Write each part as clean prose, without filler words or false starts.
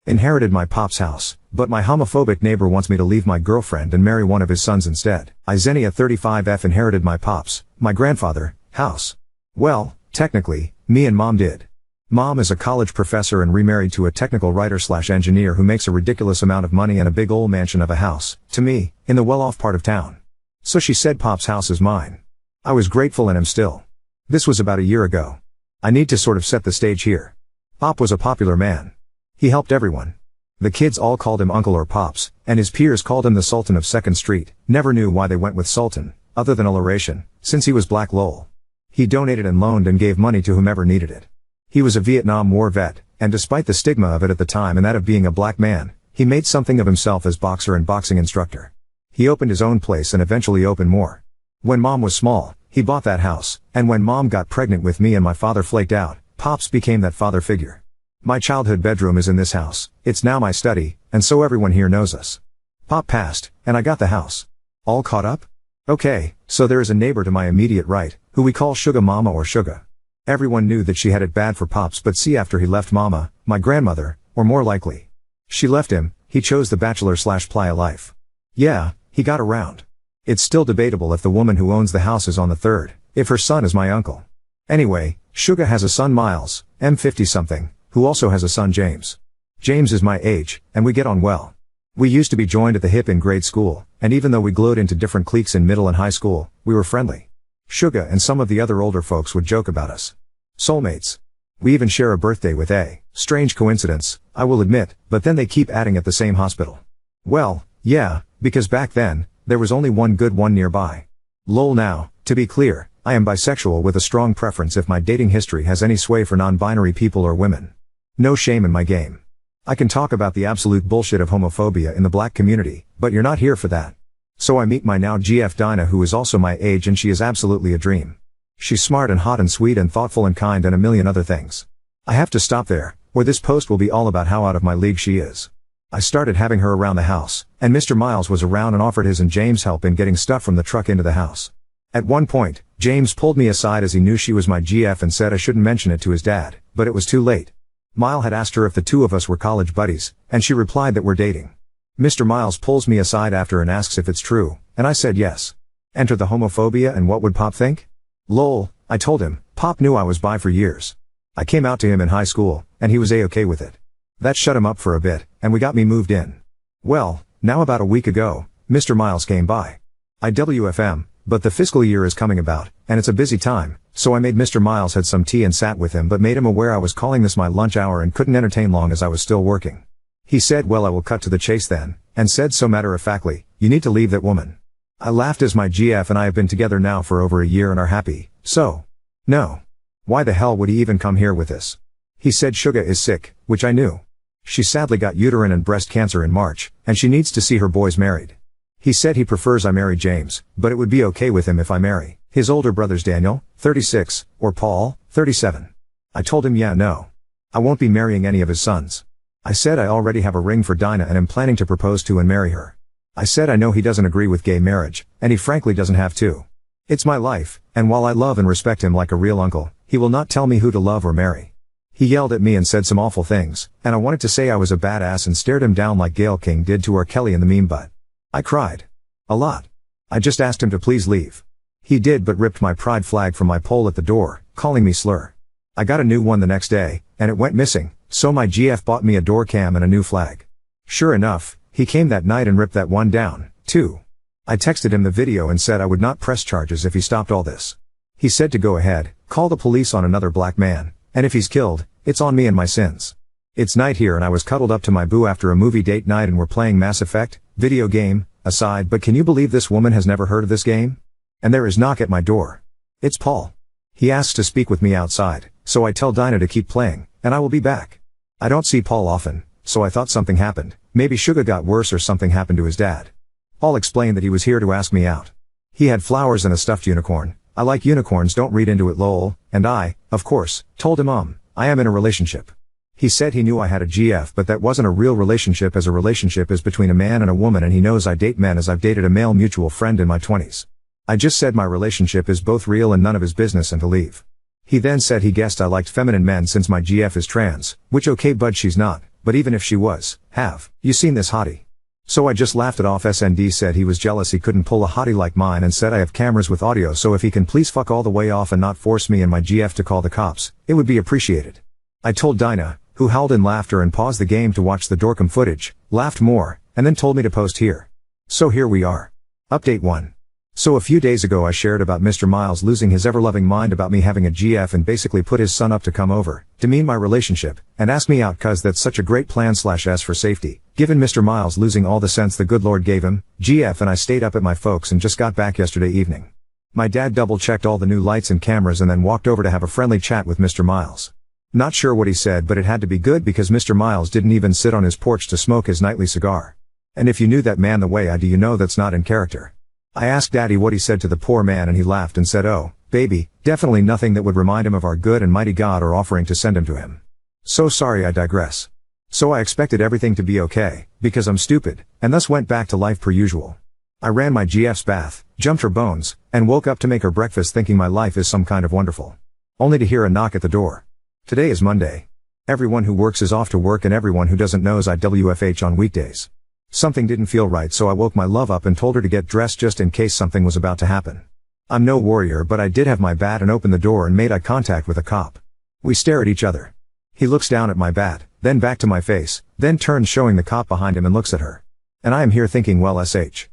Inherited my pop's house, but my homophobic neighbor wants me to leave my girlfriend and marry one of his sons instead. Xenia 35F inherited my pop's, my grandfather, house. Well, technically, me and mom did. Mom is a college professor and remarried to a technical writer/engineer who makes a ridiculous amount of money and a big old mansion of a house, to me, in the well-off part of town. So she said pop's house is mine. I was grateful and am still. This was about a year ago. I need to sort of set the stage here. Pop was a popular man. He helped everyone. The kids all called him Uncle or Pops, and his peers called him the Sultan of 2nd Street, never knew why they went with Sultan, other than alliteration, since he was black lol. He donated and loaned and gave money to whomever needed it. He was a Vietnam War vet, and despite the stigma of it at the time and that of being a black man, he made something of himself as boxer and boxing instructor. He opened his own place and eventually opened more. When mom was small, he bought that house, and when mom got pregnant with me and my father flaked out, Pops became that father figure. My childhood bedroom is in this house, it's now my study, and so everyone here knows us. Pop passed, and I got the house. All caught up? Okay, so there is a neighbor to my immediate right, who we call Sugar Mama or Sugar. Everyone knew that she had it bad for Pops, but see, after he left Mama, my grandmother, or more likely, she left him, he chose the bachelor/playa life. Yeah, he got around. It's still debatable if the woman who owns the house is on the third, if her son is my uncle. Anyway, Sugar has a son Miles, M50-something, who also has a son James. James is my age, and we get on well. We used to be joined at the hip in grade school, and even though we glowed into different cliques in middle and high school, we were friendly. Sugar and some of the other older folks would joke about us. Soulmates. We even share a birthday with a strange coincidence, I will admit, but then they keep adding at the same hospital. Well, yeah, because back then, there was only one good one nearby. Lol. Now, to be clear, I am bisexual with a strong preference if my dating history has any sway for non-binary people or women. No shame in my game. I can talk about the absolute bullshit of homophobia in the black community, but you're not here for that. So I meet my now GF Dinah, who is also my age, and she is absolutely a dream. She's smart and hot and sweet and thoughtful and kind and a million other things. I have to stop there, or this post will be all about how out of my league she is. I started having her around the house, and Mr. Miles was around and offered his and James' help in getting stuff from the truck into the house. At one point, James pulled me aside as he knew she was my GF and said I shouldn't mention it to his dad, but it was too late. Miles had asked her if the two of us were college buddies, and she replied that we're dating. Mr. Miles pulls me aside after and asks if it's true, and I said yes. Enter the homophobia and what would Pop think? Lol, I told him. Pop knew I was bi for years. I came out to him in high school, and he was a-okay with it. That shut him up for a bit, and we got me moved in. Well, now about a week ago, Mr. Miles came by. IWFM, but the fiscal year is coming about, and it's a busy time, so I made Mr. Miles had some tea and sat with him but made him aware I was calling this my lunch hour and couldn't entertain long as I was still working. He said, well, I will cut to the chase then, and said so matter-of-factly, you need to leave that woman. I laughed as my GF and I have been together now for over a year and are happy, so. No. Why the hell would he even come here with this? He said Sugar is sick, which I knew. She sadly got uterine and breast cancer in March, and she needs to see her boys married. He said he prefers I marry James, but it would be okay with him if I marry his older brothers Daniel, 36, or Paul, 37. I told him yeah, no. I won't be marrying any of his sons. I said I already have a ring for Dinah and am planning to propose to and marry her. I said I know he doesn't agree with gay marriage, and he frankly doesn't have to. It's my life, and while I love and respect him like a real uncle, he will not tell me who to love or marry. He yelled at me and said some awful things, and I wanted to say I was a badass and stared him down like Gayle King did to R. Kelly in the meme, but I cried. A lot. I just asked him to please leave. He did, but ripped my pride flag from my pole at the door, calling me slur. I got a new one the next day, and it went missing, so my GF bought me a door cam and a new flag. Sure enough, he came that night and ripped that one down, too. I texted him the video and said I would not press charges if he stopped all this. He said to go ahead, call the police on another black man, and if he's killed, it's on me and my sins. It's night here and I was cuddled up to my boo after a movie date night and we're playing Mass Effect, video game, aside, but can you believe this woman has never heard of this game? And there is knock at my door. It's Paul. He asks to speak with me outside, so I tell Dinah to keep playing, and I will be back. I don't see Paul often, so I thought something happened, maybe Sugar got worse or something happened to his dad. Paul explained that he was here to ask me out. He had flowers and a stuffed unicorn. I like unicorns, don't read into it lol, and I, of course, told him I am in a relationship. He said he knew I had a GF but that wasn't a real relationship as a relationship is between a man and a woman and he knows I date men as I've dated a male mutual friend in my 20s. I just said my relationship is both real and none of his business and to leave. He then said he guessed I liked feminine men since my GF is trans, which okay bud she's not, But even if she was, have you seen this hottie? So I just laughed it off. SND said he was jealous he couldn't pull a hottie like mine and said I have cameras with audio, so if he can please fuck all the way off and not force me and my GF to call the cops, it would be appreciated. I told Dinah, who howled in laughter and paused the game to watch the Dorcam footage, laughed more, and then told me to post here. So here we are. Update 1. So a few days ago I shared about Mr. Miles losing his ever-loving mind about me having a GF and basically put his son up to come over, demean my relationship, and ask me out cause that's such a great plan /S for safety, given Mr. Miles losing all the sense the good Lord gave him. GF and I stayed up at my folks and just got back yesterday evening. My dad double-checked all the new lights and cameras and then walked over to have a friendly chat with Mr. Miles. Not sure what he said, but it had to be good because Mr. Miles didn't even sit on his porch to smoke his nightly cigar. And if you knew that man the way I do, you know that's not in character. I asked Daddy what he said to the poor man and he laughed and said, "Oh, baby, definitely nothing that would remind him of our good and mighty God or offering to send him to him." So sorry, I digress. So I expected everything to be okay, because I'm stupid, and thus went back to life per usual. I ran my GF's bath, jumped her bones, and woke up to make her breakfast thinking my life is some kind of wonderful. Only to hear a knock at the door. Today is Monday. Everyone who works is off to work and everyone who doesn't knows IWFH on weekdays. Something didn't feel right, so I woke my love up and told her to get dressed just in case something was about to happen. I'm no warrior, but I did have my bat and opened the door and made eye contact with a cop. We stare at each other. He looks down at my bat, then back to my face, then turns showing the cop behind him and looks at her. And I am here thinking, well, shit,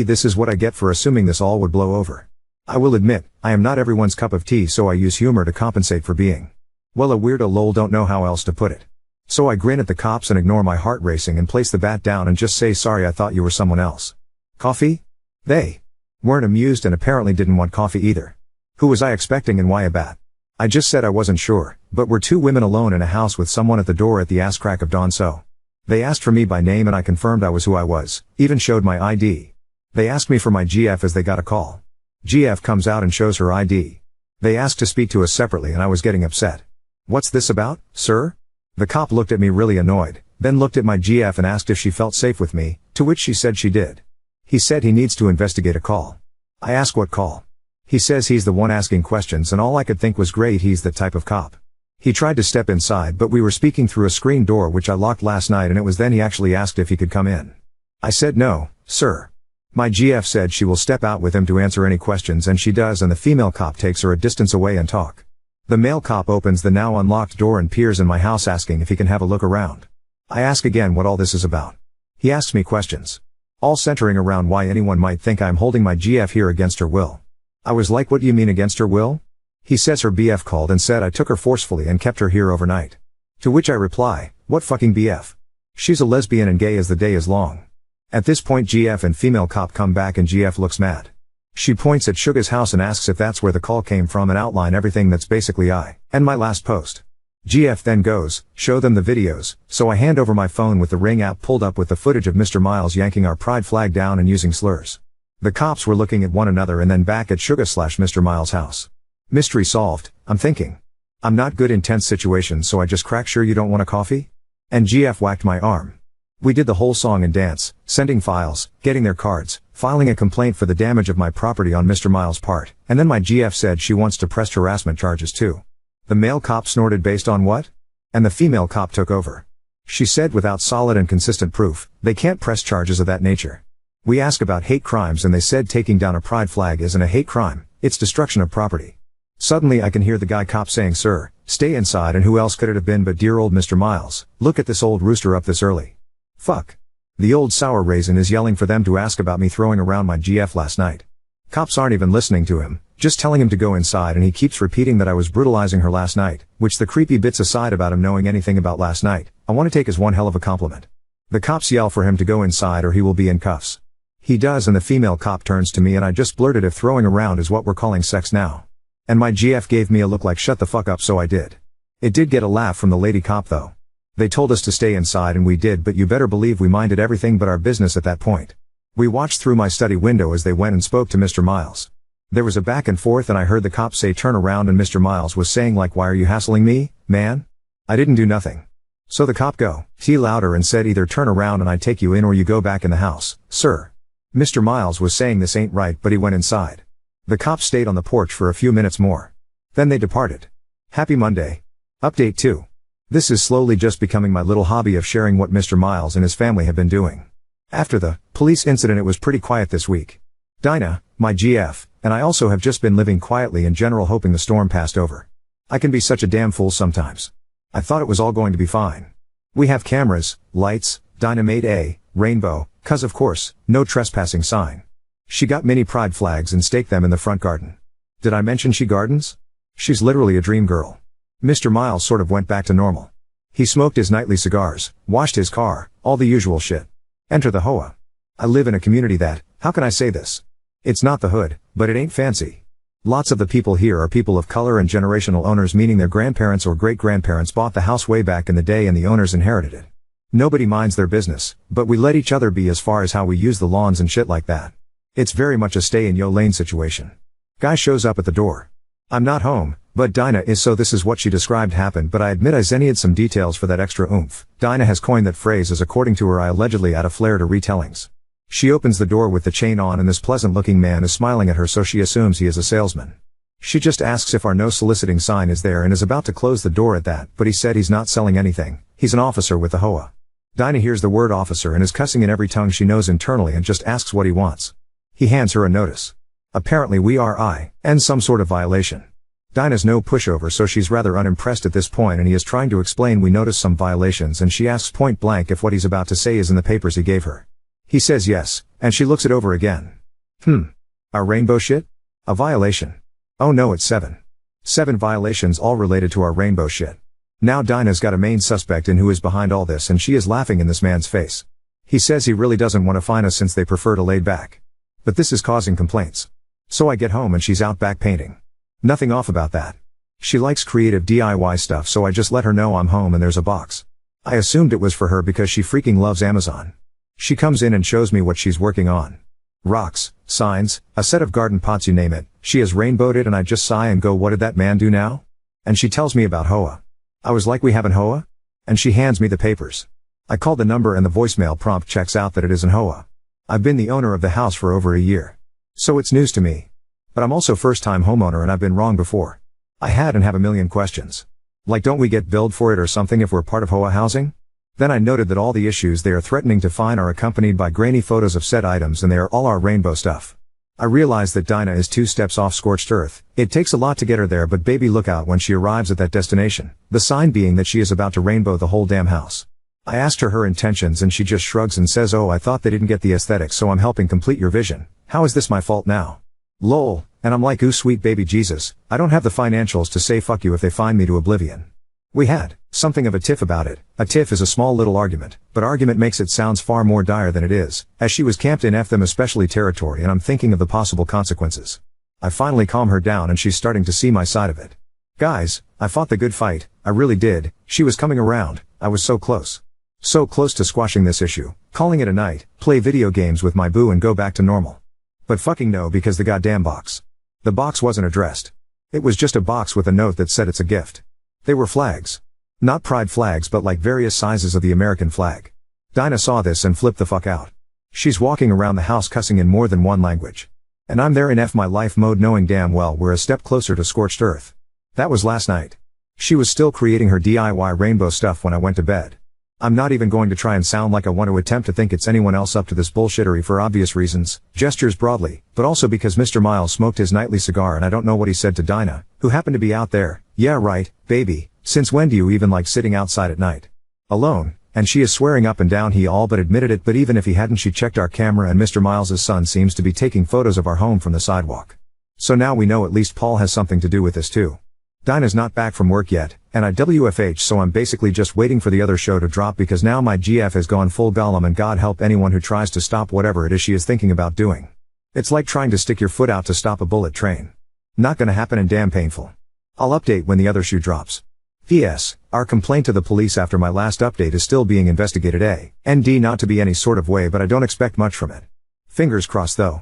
this is what I get for assuming this all would blow over. I will admit, I am not everyone's cup of tea, so I use humor to compensate for being, well, a weirdo lol, don't know how else to put it. So I grin at the cops and ignore my heart racing and place the bat down and just say, "Sorry, I thought you were someone else." Coffee? They weren't amused and apparently didn't want coffee either. Who was I expecting and why a bat? I just said I wasn't sure, but we're two women alone in a house with someone at the door at the ass crack of dawn, so. They asked for me by name and I confirmed I was who I was, even showed my ID. They asked me for my GF as they got a call. GF comes out and shows her ID. They asked to speak to us separately and I was getting upset. "What's this about, sir?" The cop looked at me really annoyed, then looked at my GF and asked if she felt safe with me, to which she said she did. He said he needs to investigate a call. I asked what call. He says he's the one asking questions and all I could think was great, he's that type of cop. He tried to step inside but we were speaking through a screen door which I locked last night and it was then he actually asked if he could come in. I said no, sir. My GF said she will step out with him to answer any questions and she does, and the female cop takes her a distance away and talk. The male cop opens the now unlocked door and peers in my house asking if he can have a look around. I ask again what all this is about. He asks me questions, all centering around why anyone might think I'm holding my GF here against her will. I was like, what do you mean against her will? He says her BF called and said I took her forcefully and kept her here overnight. To which I reply, what fucking BF? She's a lesbian and gay as the day is long. At this point GF and female cop come back and GF looks mad. She points at Suga's house and asks if that's where the call came from and outline everything that's basically I and my last post. GF then goes, show them the videos, so I hand over my phone with the Ring app pulled up with the footage of Mr. Miles yanking our pride flag down and using slurs. The cops were looking at one another and then back at Suga/Mr. Miles' house. Mystery solved, I'm thinking. I'm not good in tense situations, so I just crack, "Sure you don't want a coffee?" And GF whacked my arm. We did the whole song and dance, sending files, getting their cards, filing a complaint for the damage of my property on Mr. Miles' part, and then my GF said she wants to press harassment charges too. The male cop snorted, "Based on what?" And the female cop took over. She said without solid and consistent proof, they can't press charges of that nature. We asked about hate crimes and they said taking down a pride flag isn't a hate crime, it's destruction of property. Suddenly I can hear the guy cop saying, "Sir, stay inside," and who else could it have been but dear old Mr. Miles. Look at this old rooster up this early. Fuck. The old sour raisin is yelling for them to ask about me throwing around my GF last night. Cops aren't even listening to him, just telling him to go inside, and he keeps repeating that I was brutalizing her last night, which, the creepy bits aside about him knowing anything about last night, I want to take as one hell of a compliment. The cops yell for him to go inside or he will be in cuffs. He does, and the female cop turns to me and I just blurted if throwing around is what we're calling sex now. And my GF gave me a look like shut the fuck up, so I did. It did get a laugh from the lady cop though. They told us to stay inside and we did, but you better believe we minded everything but our business at that point. We watched through my study window as they went and spoke to Mr. Miles. There was a back and forth and I heard the cop say turn around, and Mr. Miles was saying like, "Why are you hassling me, man? I didn't do nothing." So the cop go, "T" louder and said either turn around and I take you in or you go back in the house, sir. Mr. Miles was saying this ain't right, but he went inside. The cops stayed on the porch for a few minutes more. Then they departed. Happy Monday. Update 2. This is slowly just becoming my little hobby of sharing what Mr. Miles and his family have been doing. After the police incident, it was pretty quiet this week. Dinah, my GF, and I also have just been living quietly in general, hoping the storm passed over. I can be such a damn fool sometimes. I thought it was all going to be fine. We have cameras, lights, Dinah made a rainbow, cause of course, no trespassing sign. She got mini pride flags and staked them in the front garden. Did I mention she gardens? She's literally a dream girl. Mr. Miles sort of went back to normal. He smoked his nightly cigars, washed his car, all the usual shit. Enter the HOA. I live in a community that, how can I say this? It's not the hood, but it ain't fancy. Lots of the people here are people of color and generational owners, meaning their grandparents or great-grandparents bought the house way back in the day and the owners inherited it. Nobody minds their business, but we let each other be as far as how we use the lawns and shit like that. It's very much a stay-in-your-lane situation. Guy shows up at the door. I'm not home, but Dinah is, so this is what she described happened, but I admit I zennied some details for that extra oomph. Dinah has coined that phrase as, according to her, I allegedly add a flair to retellings. She opens the door with the chain on and this pleasant-looking man is smiling at her, so she assumes he is a salesman. She just asks if our no soliciting sign is there and is about to close the door at that, but he said he's not selling anything, he's an officer with the HOA. Dinah hears the word officer and is cussing in every tongue she knows internally and just asks what he wants. He hands her a notice. Apparently we are and some sort of violation. Dinah's no pushover, so she's rather unimpressed at this point, and he is trying to explain we noticed some violations, and she asks point blank if what he's about to say is in the papers he gave her. He says yes, and she looks it over again. Our rainbow shit? A violation? Oh no, it's 7. 7 violations, all related to our rainbow shit. Now Dinah's got a main suspect in who is behind all this, and she is laughing in this man's face. He says he really doesn't want to fine us since they prefer to laid back. But this is causing complaints. So I get home and she's out back painting. Nothing off about that. She likes creative DIY stuff, so I just let her know I'm home and there's a box. I assumed it was for her because she freaking loves Amazon. She comes in and shows me what she's working on. Rocks, signs, a set of garden pots, you name it. She has rainbowed it and I just sigh and go, what did that man do now? And she tells me about HOA. I was like, we have an HOA? And she hands me the papers. I call the number and the voicemail prompt checks out that it is an HOA. I've been the owner of the house for over a year. So it's news to me. But I'm also first-time homeowner and I've been wrong before. I had and have a million questions. Like, don't we get billed for it or something if we're part of HOA housing? Then I noted that all the issues they are threatening to fine are accompanied by grainy photos of said items, and they are all our rainbow stuff. I realize that Dinah is 2 steps off scorched earth. It takes a lot to get her there, but baby, look out when she arrives at that destination. The sign being that she is about to rainbow the whole damn house. I asked her intentions and she just shrugs and says, oh, I thought they didn't get the aesthetics, so I'm helping complete your vision. How is this my fault now? Lol. And I'm like, ooh, sweet baby Jesus, I don't have the financials to say fuck you if they fine me to oblivion. We had something of a tiff about it. A tiff is a small little argument, but argument makes it sounds far more dire than it is, as she was camped in F them especially territory, and I'm thinking of the possible consequences. I finally calm her down and she's starting to see my side of it. Guys, I fought the good fight, I really did. She was coming around, I was so close. So close to squashing this issue, calling it a night, play video games with my boo and go back to normal. But fucking no, because the goddamn box. The box wasn't addressed. It was just a box with a note that said it's a gift. They were flags. Not pride flags, but like various sizes of the American flag. Dinah saw this and flipped the fuck out. She's walking around the house cussing in more than one language. And I'm there in F my life mode, knowing damn well we're a step closer to scorched earth. That was last night. She was still creating her DIY rainbow stuff when I went to bed. I'm not even going to try and sound like I want to attempt to think it's anyone else up to this bullshittery for obvious reasons, gestures broadly, but also because Mr. Miles smoked his nightly cigar and I don't know what he said to Dinah, who happened to be out there. Yeah right, baby, since when do you even like sitting outside at night? Alone, and she is swearing up and down he all but admitted it, but even if he hadn't, she checked our camera and Mr. Miles's son seems to be taking photos of our home from the sidewalk. So now we know at least Paul has something to do with this too. Dinah's not back from work yet, and I WFH, so I'm basically just waiting for the other show to drop because now my GF has gone full Gollum, and God help anyone who tries to stop whatever it is she is thinking about doing. It's like trying to stick your foot out to stop a bullet train. Not gonna happen and damn painful. I'll update when the other shoe drops. P.S. Our complaint to the police after my last update is still being investigated. ND, not to be any sort of way, but I don't expect much from it. Fingers crossed though.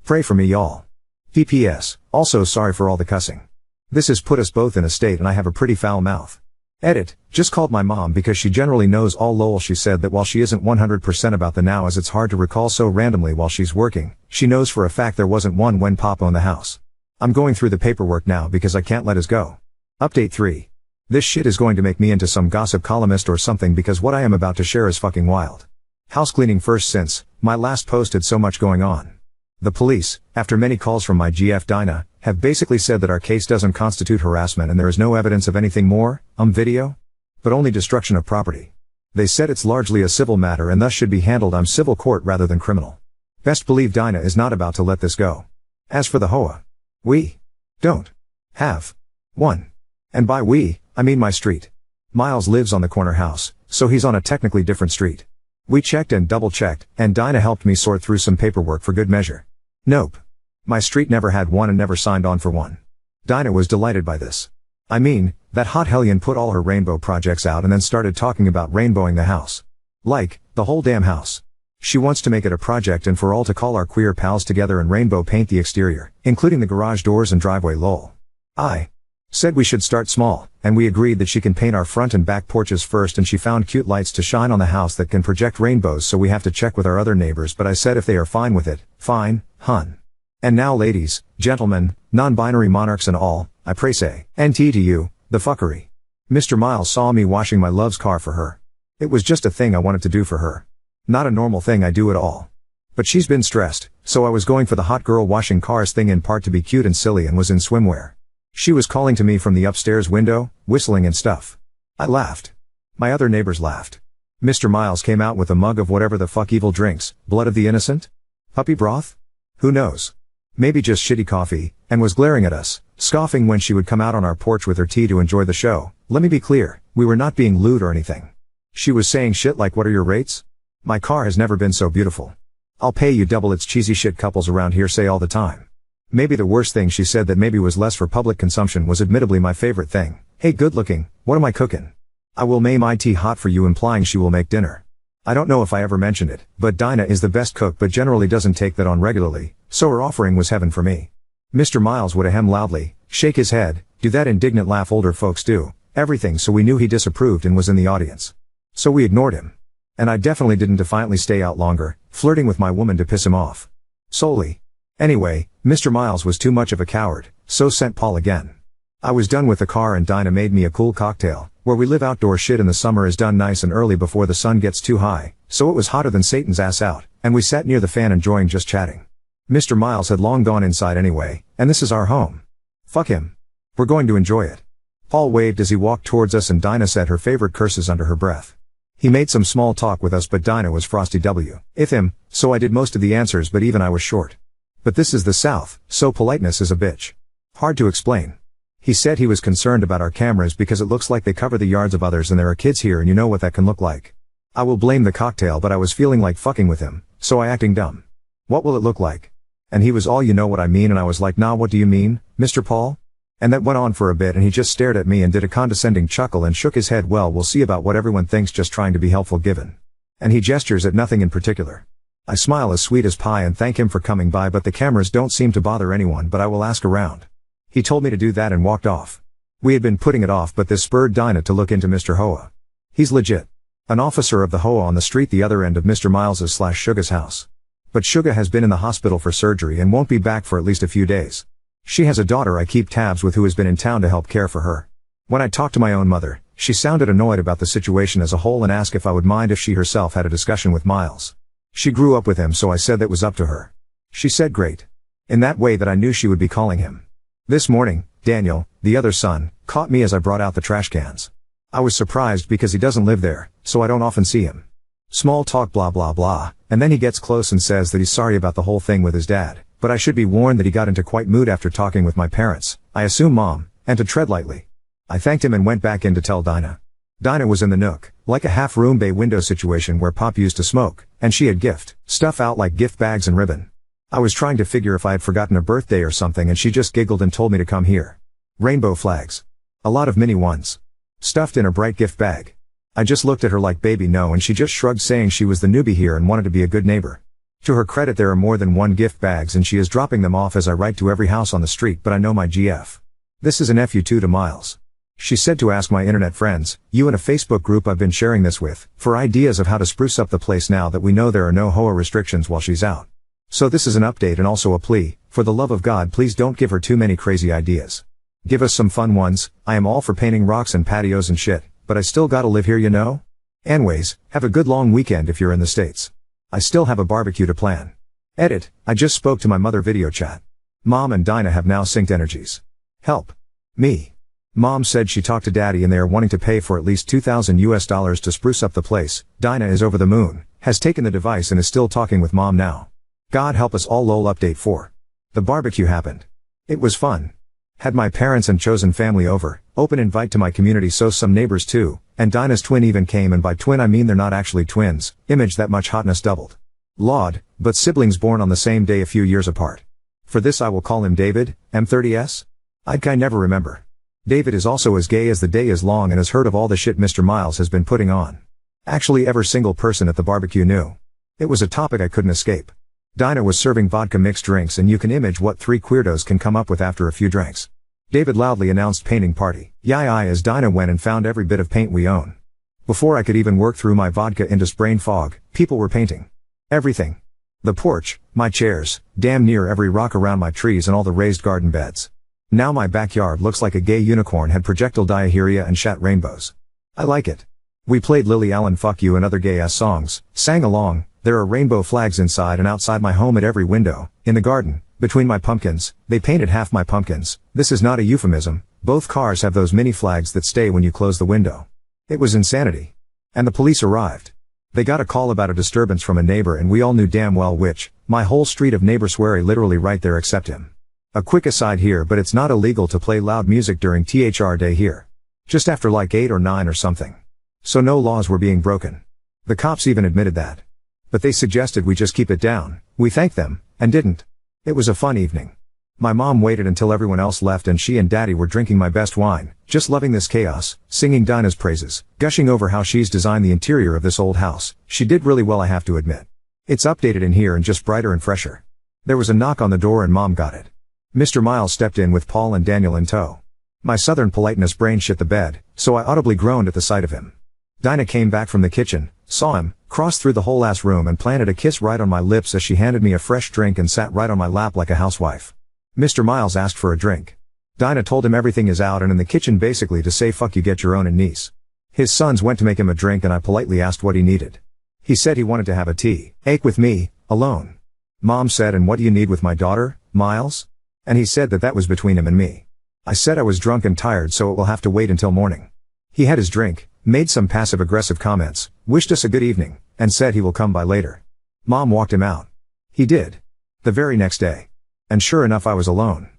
Pray for me y'all. PPS. Also sorry for all the cussing. This has put us both in a state and I have a pretty foul mouth. Edit. Just called my mom because she generally knows all lol. She said that while she isn't 100% about the now, as it's hard to recall so randomly while she's working, she knows for a fact there wasn't one when Pop owned the house. I'm going through the paperwork now because I can't let us go. Update 3. This shit is going to make me into some gossip columnist or something because what I am about to share is fucking wild. House cleaning first since my last post had so much going on. The police, after many calls from my GF Dinah, have basically said that our case doesn't constitute harassment and there is no evidence of anything more, video, but only destruction of property. They said it's largely a civil matter and thus should be handled on civil court rather than criminal. Best believe Dinah is not about to let this go. As for the HOA, we don't have one. And by we, I mean my street. Miles lives on the corner house, so he's on a technically different street. We checked and double-checked, and Dinah helped me sort through some paperwork for good measure. Nope. My street never had one and never signed on for one. Dinah was delighted by this. I mean, that hot hellion put all her rainbow projects out and then started talking about rainbowing the house. Like, the whole damn house. She wants to make it a project and for all to call our queer pals together and rainbow paint the exterior, including the garage doors and driveway lol. I said we should start small, and we agreed that she can paint our front and back porches first and she found cute lights to shine on the house that can project rainbows so we have to check with our other neighbors but I said if they are fine with it, fine, hun. And now ladies, gentlemen, non-binary monarchs and all, I pray say, NT to you, the fuckery. Mr. Miles saw me washing my love's car for her. It was just a thing I wanted to do for her. Not a normal thing I do at all. But she's been stressed, so I was going for the hot girl washing cars thing in part to be cute and silly and was in swimwear. She was calling to me from the upstairs window, whistling and stuff. I laughed. My other neighbors laughed. Mr. Miles came out with a mug of whatever the fuck evil drinks, blood of the innocent? Puppy broth? Who knows? Maybe just shitty coffee, and was glaring at us, scoffing when she would come out on our porch with her tea to enjoy the show. Let me be clear, we were not being lewd or anything. She was saying shit like what are your rates? My car has never been so beautiful. I'll pay you double its cheesy shit couples around here say all the time. Maybe the worst thing she said that maybe was less for public consumption was admittably my favorite thing. Hey good looking, what am I cooking? I will make my tea hot for you implying she will make dinner. I don't know if I ever mentioned it, but Dinah is the best cook but generally doesn't take that on regularly, so her offering was heaven for me. Mr. Miles would ahem loudly, shake his head, do that indignant laugh older folks do, everything so we knew he disapproved and was in the audience. So we ignored him. And I definitely didn't defiantly stay out longer, flirting with my woman to piss him off. Solely. Anyway, Mr. Miles was too much of a coward, so sent Paul again. I was done with the car and Dinah made me a cool cocktail. Where we live outdoor shit in the summer is done nice and early before the sun gets too high, so it was hotter than Satan's ass out, and we sat near the fan enjoying just chatting. Mr. Miles had long gone inside anyway, and this is our home. Fuck him. We're going to enjoy it. Paul waved as he walked towards us and Dinah said her favorite curses under her breath. He made some small talk with us but Dinah was frosty if him, so I did most of the answers but even I was short. But this is the South, so politeness is a bitch. Hard to explain. He said he was concerned about our cameras because it looks like they cover the yards of others and there are kids here and you know what that can look like. I will blame the cocktail but I was feeling like fucking with him, so I acting dumb. What will it look like? And he was all you know what I mean and I was like nah what do you mean, Mr. Paul? And that went on for a bit and he just stared at me and did a condescending chuckle and shook his head well we'll see about what everyone thinks just trying to be helpful given. And he gestures at nothing in particular. I smile as sweet as pie and thank him for coming by but the cameras don't seem to bother anyone but I will ask around. He told me to do that and walked off. We had been putting it off but this spurred Dinah to look into Mr. Hoa. He's legit. An officer of the Hoa on the street the other end of Mr. Miles's / Suga's house. But Suga has been in the hospital for surgery and won't be back for at least a few days. She has a daughter I keep tabs with who has been in town to help care for her. When I talked to my own mother, she sounded annoyed about the situation as a whole and asked if I would mind if she herself had a discussion with Miles. She grew up with him so I said that was up to her. She said great. In that way that I knew she would be calling him. This morning, Daniel, the other son, caught me as I brought out the trash cans. I was surprised because he doesn't live there, so I don't often see him. Small talk blah blah blah, and then he gets close and says that he's sorry about the whole thing with his dad, but I should be warned that he got into quite mood after talking with my parents, I assume mom, and to tread lightly. I thanked him and went back in to tell Dinah. Dinah was in the nook, like a half-room bay window situation where Pop used to smoke, and she had gift stuff out like gift bags and ribbon. I was trying to figure if I had forgotten a birthday or something and she just giggled and told me to come here. Rainbow flags. A lot of mini ones. Stuffed in a bright gift bag. I just looked at her like baby no and she just shrugged saying she was the newbie here and wanted to be a good neighbor. To her credit there are more than one gift bags and she is dropping them off as I write to every house on the street but I know my GF. This is an FU2 to Miles. She said to ask my internet friends, you and a Facebook group I've been sharing this with, for ideas of how to spruce up the place now that we know there are no HOA restrictions while she's out. So this is an update and also a plea, for the love of God please don't give her too many crazy ideas. Give us some fun ones. I am all for painting rocks and patios and shit, but I still gotta live here, you know? Anyways, have a good long weekend if you're in the States. I still have a barbecue to plan. Edit, I just spoke to my mother video chat. Mom and Dinah have now synced energies. Help. Me. Mom said she talked to Daddy and they are wanting to pay for at least $2,000 to spruce up the place. Dinah is over the moon, has taken the device and is still talking with Mom now. God help us all. Lol. Update 4. The barbecue happened. It was fun. Had my parents and chosen family over, open invite to my community, so some neighbors too, and Dinah's twin even came, and by twin I mean they're not actually twins. Image that much hotness doubled. Laud, but siblings born on the same day a few years apart. For this I will call him David, M30S? I never remember. David is also as gay as the day is long and has heard of all the shit Mr. Miles has been putting on. Actually every single person at the barbecue knew. It was a topic I couldn't escape. Dinah was serving vodka mixed drinks, and you can image what 3 queerdos can come up with after a few drinks. David loudly announced painting party. Yai as Dinah went and found every bit of paint we own. Before I could even work through my vodka into brain fog, people were painting. Everything. The porch, my chairs, damn near every rock around my trees and all the raised garden beds. Now my backyard looks like a gay unicorn had projectile diarrhea and shat rainbows. I like it. We played Lily Allen Fuck You and other gay ass songs, sang along. There are rainbow flags inside and outside my home at every window, in the garden, between my pumpkins. They painted half my pumpkins. This is not a euphemism. Both cars have those mini flags that stay when you close the window. It was insanity. And the police arrived. They got a call about a disturbance from a neighbor and we all knew damn well which. My whole street of neighbors swear literally right there except him. A quick aside here, but it's not illegal to play loud music during THR day here. Just after like 8 or 9 or something. So no laws were being broken. The cops even admitted that. But they suggested we just keep it down. We thanked them, and didn't. It was a fun evening. My mom waited until everyone else left and she and Daddy were drinking my best wine, just loving this chaos, singing Dinah's praises, gushing over how she's designed the interior of this old house. She did really well, I have to admit. It's updated in here and just brighter and fresher. There was a knock on the door and Mom got it. Mr. Miles stepped in with Paul and Daniel in tow. My southern politeness brain shit the bed, so I audibly groaned at the sight of him. Dinah came back from the kitchen, saw him, crossed through the whole ass room and planted a kiss right on my lips as she handed me a fresh drink and sat right on my lap like a housewife. Mr. Miles asked for a drink. Dinah told him everything is out and in the kitchen basically to say fuck you, get your own and niece. His sons went to make him a drink and I politely asked what he needed. He said he wanted to have a tea, ache with me, alone. Mom said, and what do you need with my daughter, Miles? And he said that was between him and me. I said I was drunk and tired so it will have to wait until morning. He had his drink, made some passive-aggressive comments, wished us a good evening, and said he will come by later. Mom walked him out. He did. The very next day. And sure enough I was alone.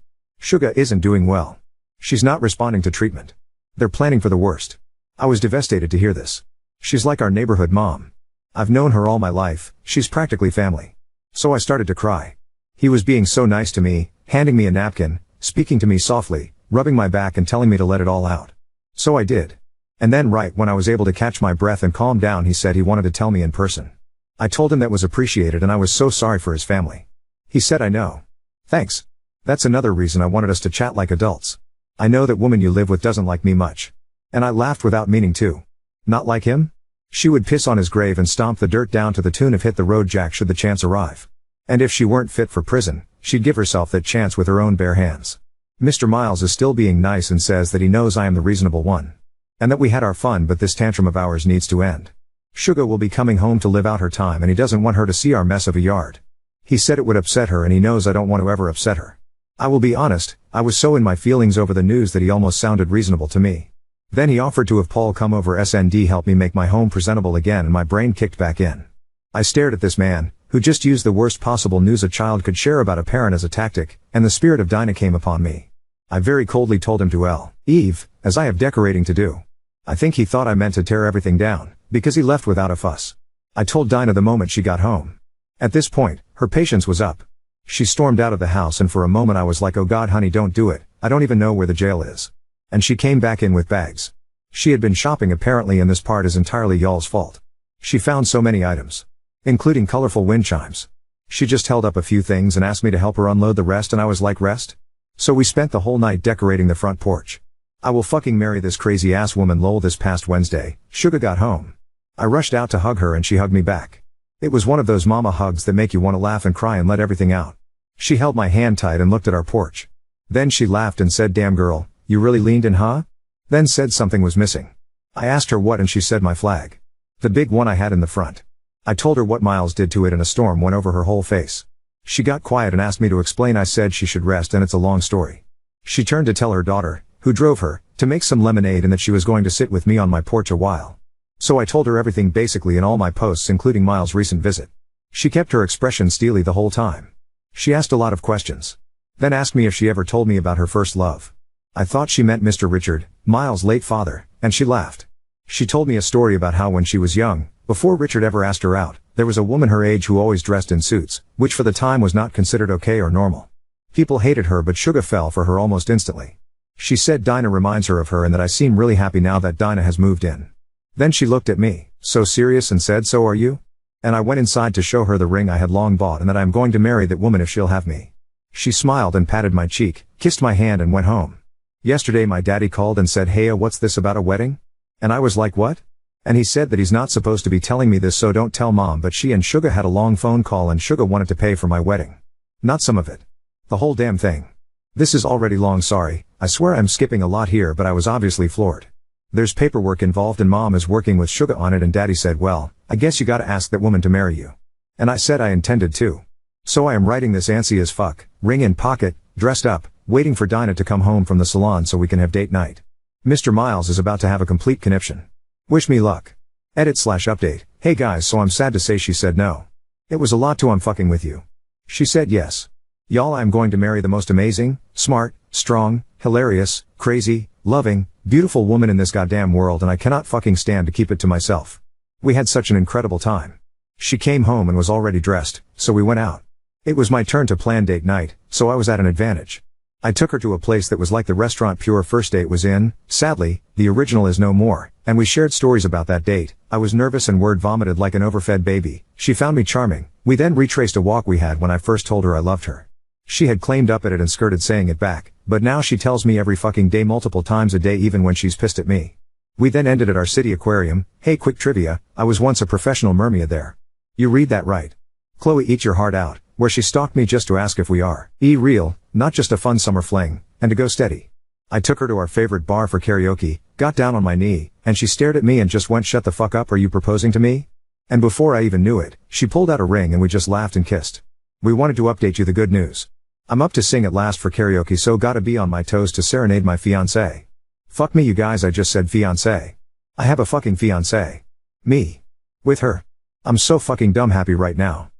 Suga isn't doing well. She's not responding to treatment. They're planning for the worst. I was devastated to hear this. She's like our neighborhood mom. I've known her all my life, she's practically family. So I started to cry. He was being so nice to me, handing me a napkin, speaking to me softly, rubbing my back and telling me to let it all out. So I did. And then right when I was able to catch my breath and calm down he said he wanted to tell me in person. I told him that was appreciated and I was so sorry for his family. He said I know. Thanks. That's another reason I wanted us to chat like adults. I know that woman you live with doesn't like me much. And I laughed without meaning to. Not like him? She would piss on his grave and stomp the dirt down to the tune of Hit the Road Jack should the chance arrive. And if she weren't fit for prison, she'd give herself that chance with her own bare hands. Mr. Miles is still being nice and says that he knows I am the reasonable one. And that we had our fun but this tantrum of ours needs to end. Suga will be coming home to live out her time and he doesn't want her to see our mess of a yard. He said it would upset her and he knows I don't want to ever upset her. I will be honest, I was so in my feelings over the news that he almost sounded reasonable to me. Then he offered to have Paul come over SND help me make my home presentable again and my brain kicked back in. I stared at this man, who just used the worst possible news a child could share about a parent as a tactic, and the spirit of Dinah came upon me. I very coldly told him to leave, as I have decorating to do. I think he thought I meant to tear everything down, because he left without a fuss. I told Dinah the moment she got home. At this point, her patience was up. She stormed out of the house and for a moment I was like, oh God honey don't do it, I don't even know where the jail is. And she came back in with bags. She had been shopping apparently and this part is entirely y'all's fault. She found so many items. Including colorful wind chimes. She just held up a few things and asked me to help her unload the rest and I was like rest? So we spent the whole night decorating the front porch. I will fucking marry this crazy ass woman lol. This past Wednesday, Suga got home. I rushed out to hug her and she hugged me back. It was one of those mama hugs that make you want to laugh and cry and let everything out. She held my hand tight and looked at our porch. Then she laughed and said, damn girl, You really leaned in, huh? Then said something was missing. I asked her what and she said my flag. The big one I had in the front. I told her what Miles did to it and a storm went over her whole face. She got quiet and asked me to explain. I said she should rest and it's a long story. She turned to tell her daughter, who drove her, to make some lemonade and that she was going to sit with me on my porch a while. So I told her everything basically in all my posts including Miles' recent visit. She kept her expression steely the whole time. She asked a lot of questions. Then asked me if she ever told me about her first love. I thought she meant Mr. Richard, Miles' late father, and she laughed. She told me a story about how when she was young, before Richard ever asked her out, there was a woman her age who always dressed in suits, which for the time was not considered okay or normal. People hated her but Suga fell for her almost instantly. She said Dinah reminds her of her and that I seem really happy now that Dinah has moved in. Then she looked at me, so serious, and said, "So are you?" And I went inside to show her the ring I had long bought and that I am going to marry that woman if she'll have me. She smiled and patted my cheek, kissed my hand and went home. Yesterday my daddy called and said, "Hey, what's this about a wedding?" And I was like, "What?" And he said that he's not supposed to be telling me this, so don't tell mom, but she and Suga had a long phone call and Suga wanted to pay for my wedding. Not some of it. The whole damn thing. This is already long, sorry, I swear I'm skipping a lot here, but I was obviously floored. There's paperwork involved and mom is working with Suga on it and daddy said, "Well, I guess you gotta ask that woman to marry you." And I said I intended to. So I am writing this antsy as fuck, ring in pocket, dressed up, waiting for Dinah to come home from the salon so we can have date night. Mr. Miles is about to have a complete conniption. Wish me luck. Edit/update. Hey guys, so I'm sad to say she said no. It was a lot to I'm fucking with you. She said yes. Y'all, I'm going to marry the most amazing, smart, strong, hilarious, crazy, loving, beautiful woman in this goddamn world and I cannot fucking stand to keep it to myself. We had such an incredible time. She came home and was already dressed, so we went out. It was my turn to plan date night, so I was at an advantage. I took her to a place that was like the restaurant Pure First Date was in. Sadly, the original is no more, and we shared stories about that date. I was nervous and word vomited like an overfed baby. She found me charming. We then retraced a walk we had when I first told her I loved her. She had claimed up at it and skirted saying it back, but now she tells me every fucking day multiple times a day even when she's pissed at me. We then ended at our city aquarium. Hey, quick trivia, I was once a professional mermaid there. You read that right. Chloe, eat your heart out, where she stalked me just to ask if we are real, not just a fun summer fling, and to go steady. I took her to our favorite bar for karaoke, got down on my knee, and she stared at me and just went, "Shut the fuck up, are you proposing to me?" And before I even knew it, she pulled out a ring and we just laughed and kissed. We wanted to update you the good news. I'm up to sing at last for karaoke, so gotta be on my toes to serenade my fiancé. Fuck me you guys, I just said fiancé. I have a fucking fiancé. Me. With her. I'm so fucking dumb happy right now.